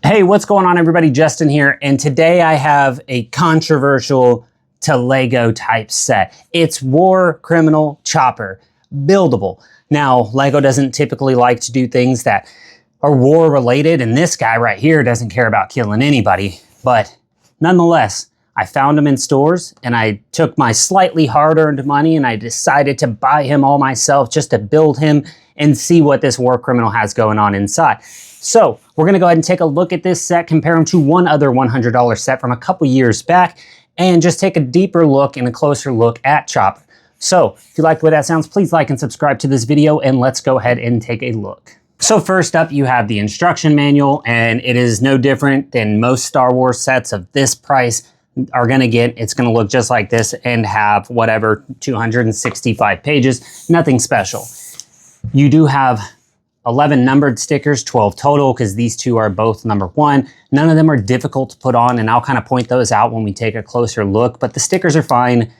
Hey, what's going on everybody? Justin here, and today I have a controversial to Lego type set. It's War Criminal Chopper, buildable. Now, Lego doesn't typically like to do things that are war related, and this guy right here doesn't care about killing anybody. But nonetheless, I found him in stores, and I took my slightly hard-earned money and I decided to buy him all myself just to build him and see what this war criminal has going on inside. So we're gonna go ahead and take a look at this set, compare him to one other $100 set from a couple years back, and just take a deeper look and a closer look at Chopper. So if you like the way that sounds, please like and subscribe to this video, and let's go ahead and take a look. So first up, you have the instruction manual, and it is no different than most Star Wars sets of this price are gonna get. It's gonna look just like this and have whatever, 265 pages, nothing special. You do have 11 numbered stickers, 12 total, because these two are both number 1. None of them are difficult to put on, and I'll kind of point those out when we take a closer look, but the stickers are fine.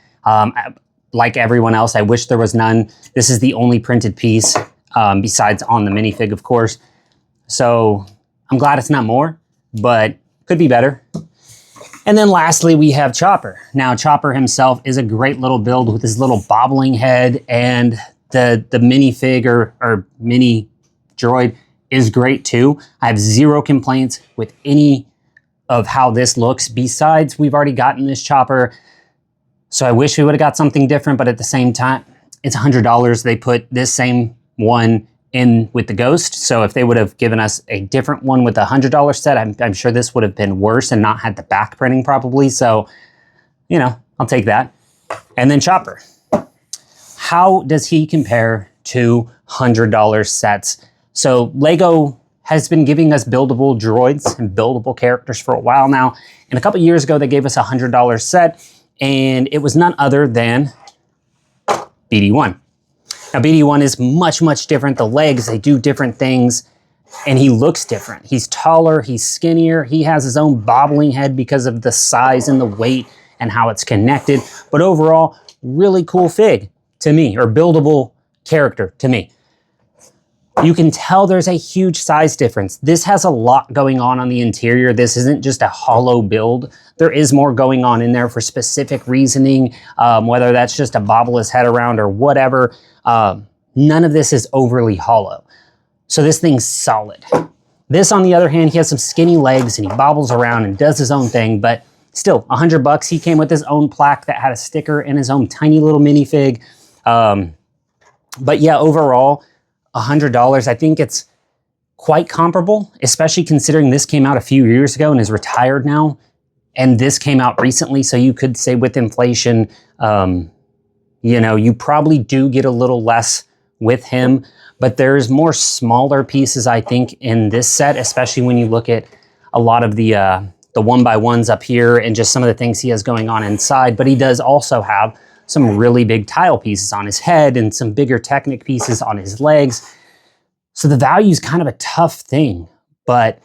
Like everyone else, I wish there was none. This is the only printed piece, besides on the minifig, of course. So I'm glad it's not more, but could be better. And then lastly, we have Chopper. Now, Chopper himself is a great little build with his little bobbling head, and the minifig or mini droid is great too. I have zero complaints with any of how this looks. Besides, we've already gotten this Chopper, so I wish we would have got something different, but at the same time, it's $100. They put this same one in with the Ghost, so if they would have given us a different one with a $100 set, I'm sure this would have been worse and not had the back printing probably, so, you know, I'll take that. And then Chopper. How does he compare to $100 sets? So Lego has been giving us buildable droids and buildable characters for a while now. And a couple years ago, they gave us a $100 set, and it was none other than BD1. Now BD1 is much, much different. The legs, they do different things, and he looks different. He's taller, he's skinnier, he has his own bobbling head because of the size and the weight and how it's connected. But overall, really cool fig to me, or buildable character to me. You can tell there's a huge size difference. This has a lot going on the interior. This isn't just a hollow build. There is more going on in there for specific reasoning, whether that's just to bobble his head around or whatever. None of this is overly hollow. So this thing's solid. This, on the other hand, he has some skinny legs and he bobbles around and does his own thing, but still, $100. He came with his own plaque that had a sticker and his own tiny little minifig. But yeah, overall, $100, I think it's quite comparable, especially considering this came out a few years ago and is retired now, and this came out recently, so you could say with inflation, you know, you probably do get a little less with him, but there's more smaller pieces, I think, in this set, especially when you look at a lot of the 1x1s up here and just some of the things he has going on inside, but he does also have some really big tile pieces on his head and some bigger Technic pieces on his legs. So the value is kind of a tough thing, but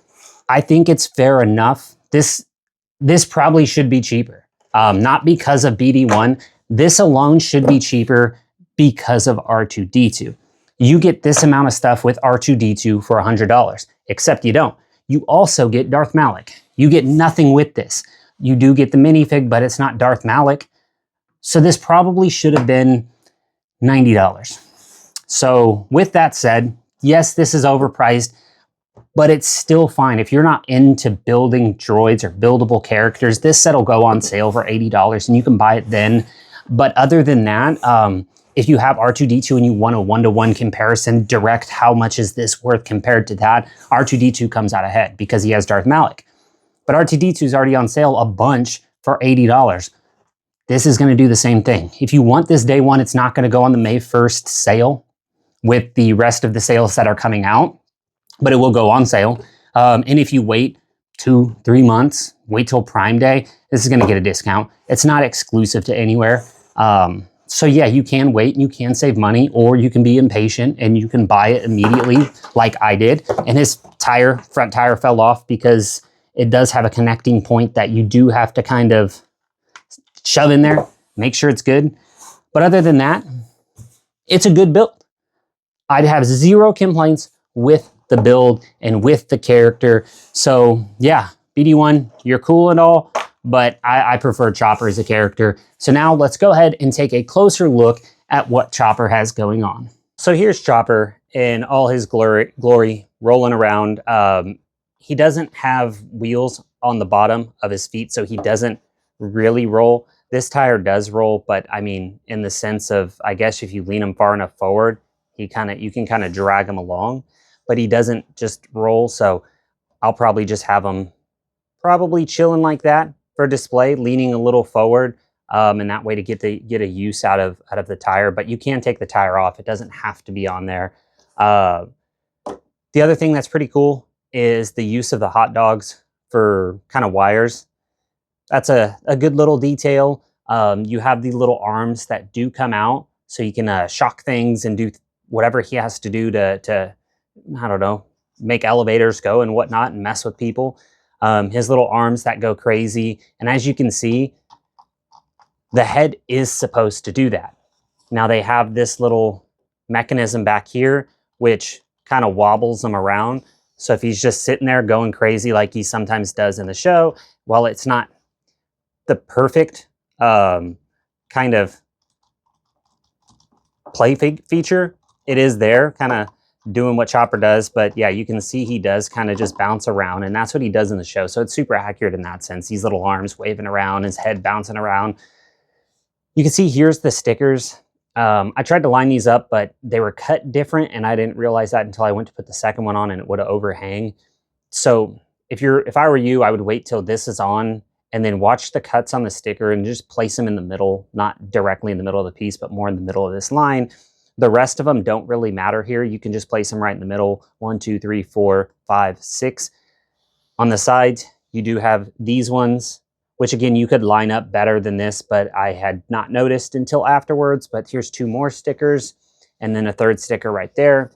I think it's fair enough. This probably should be cheaper, not because of BD1. This alone should be cheaper because of R2-D2. You get this amount of stuff with R2-D2 for $100, except you don't. You also get Darth Malak. You get nothing with this. You do get the minifig, but it's not Darth Malak. So this probably should have been $90. So with that said, yes, this is overpriced, but it's still fine. If you're not into building droids or buildable characters, this set will go on sale for $80 and you can buy it then. But other than that, if you have R2-D2 and you want a one-to-one comparison, direct how much is this worth compared to that, R2-D2 comes out ahead because he has Darth Malak. But R2-D2 is already on sale a bunch for $80. This is going to do the same thing. If you want this day one, it's not going to go on the May 1st sale with the rest of the sales that are coming out, but it will go on sale. And if you wait 2-3 months, wait till Prime Day, this is going to get a discount. It's not exclusive to anywhere. So yeah, you can wait and you can save money, or you can be impatient and you can buy it immediately like I did. And his front tire fell off because it does have a connecting point that you do have to kind of shove in there, make sure it's good. But other than that, it's a good build. I'd have zero complaints with the build and with the character. So yeah, BD1, you're cool and all, but I prefer Chopper as a character. So now let's go ahead and take a closer look at what Chopper has going on. So here's Chopper in all his glory rolling around. He doesn't have wheels on the bottom of his feet, so he doesn't really roll. This tire does roll, but I mean, in the sense of, I guess if you lean him far enough forward, you can kind of drag him along, but he doesn't just roll. So I'll probably just have him probably chilling like that for display, leaning a little forward, and that way to get a use out of the tire. But you can take the tire off; it doesn't have to be on there. The other thing that's pretty cool is the use of the hot dogs for kind of wires. That's a good little detail. You have the little arms that do come out, so you can shock things and do whatever he has to do to I don't know, make elevators go and whatnot and mess with people. His little arms that go crazy. And as you can see, the head is supposed to do that. Now they have this little mechanism back here, which kind of wobbles him around. So if he's just sitting there going crazy like he sometimes does in the show, well, it's not the perfect kind of play feature. It is there, kind of doing what Chopper does, but yeah, you can see he does kind of just bounce around, and that's what he does in the show. So it's super accurate in that sense. These little arms waving around, his head bouncing around. You can see here's the stickers. I tried to line these up, but they were cut different, and I didn't realize that until I went to put the second one on, and it would overhang. So if I were you, I would wait till this is on and then watch the cuts on the sticker and just place them in the middle, not directly in the middle of the piece, but more in the middle of this line. The rest of them don't really matter here. You can just place them right in the middle. 1, 2, 3, 4, 5, 6. On the sides, you do have these ones, which again, you could line up better than this, but I had not noticed until afterwards. But here's 2 more stickers and then a third sticker right there.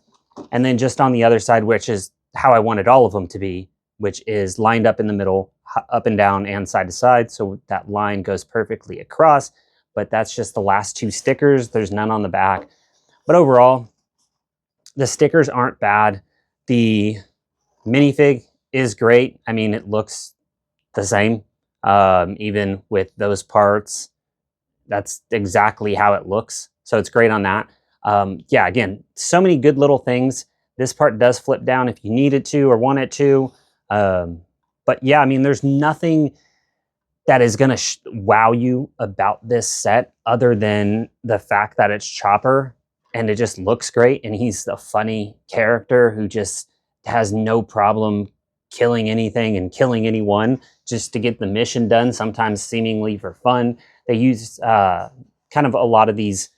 And then just on the other side, which is how I wanted all of them to be, which is lined up in the middle, up and down and side to side. So that line goes perfectly across, but that's just the last 2 stickers. There's none on the back. But overall, the stickers aren't bad. The minifig is great. I mean, it looks the same, even with those parts. That's exactly how it looks. So it's great on that. Yeah, again, so many good little things. This part does flip down if you need it to or want it to. But yeah, I mean, there's nothing that is going to wow you about this set other than the fact that it's Chopper and it just looks great. And he's a funny character who just has no problem killing anything and killing anyone just to get the mission done, sometimes seemingly for fun. They use kind of a lot of these,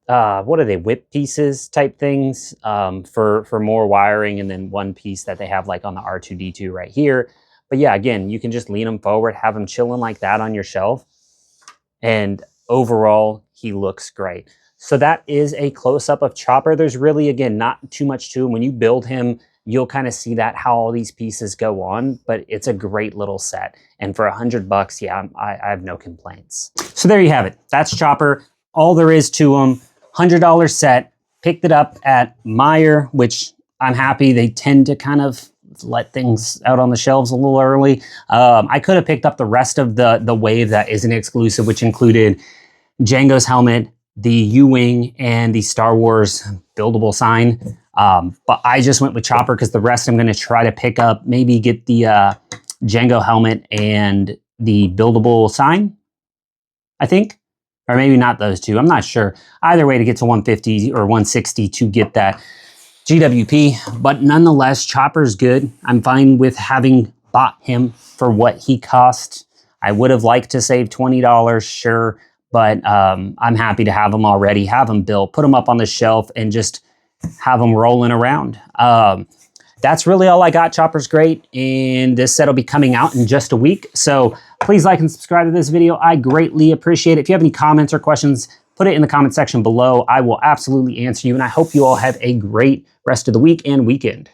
what are they, whip pieces type things for more wiring, and then one piece that they have like on the R2-D2 right here. But yeah, again, you can just lean them forward, have them chilling like that on your shelf, and overall, he looks great. So that is a close-up of Chopper. There's really, again, not too much to him. When you build him, you'll kind of see that how all these pieces go on, but it's a great little set. And for $100, yeah, I have no complaints. So there you have it. That's Chopper. All there is to him. $100 set. Picked it up at Meijer, which I'm happy. They tend to kind of let things out on the shelves a little early. I could have picked up the rest of the wave that isn't exclusive, which included Django's helmet, the U-Wing, and the Star Wars buildable sign. But I just went with Chopper because the rest I'm going to try to pick up, maybe get the Django helmet and the buildable sign, I think. Or maybe not those two. I'm not sure. Either way to get to 150 or 160 to get that GWP. But nonetheless, Chopper's good. I'm fine with having bought him for what he cost. I would have liked to save $20, sure. But I'm happy to have him already, have him built, put him up on the shelf, and just have him rolling around. That's really all I got. Chopper's great, and this set will be coming out in just a week. So please like and subscribe to this video. I greatly appreciate it. If you have any comments or questions, put it in the comment section below. I will absolutely answer you, and I hope you all have a great rest of the week and weekend.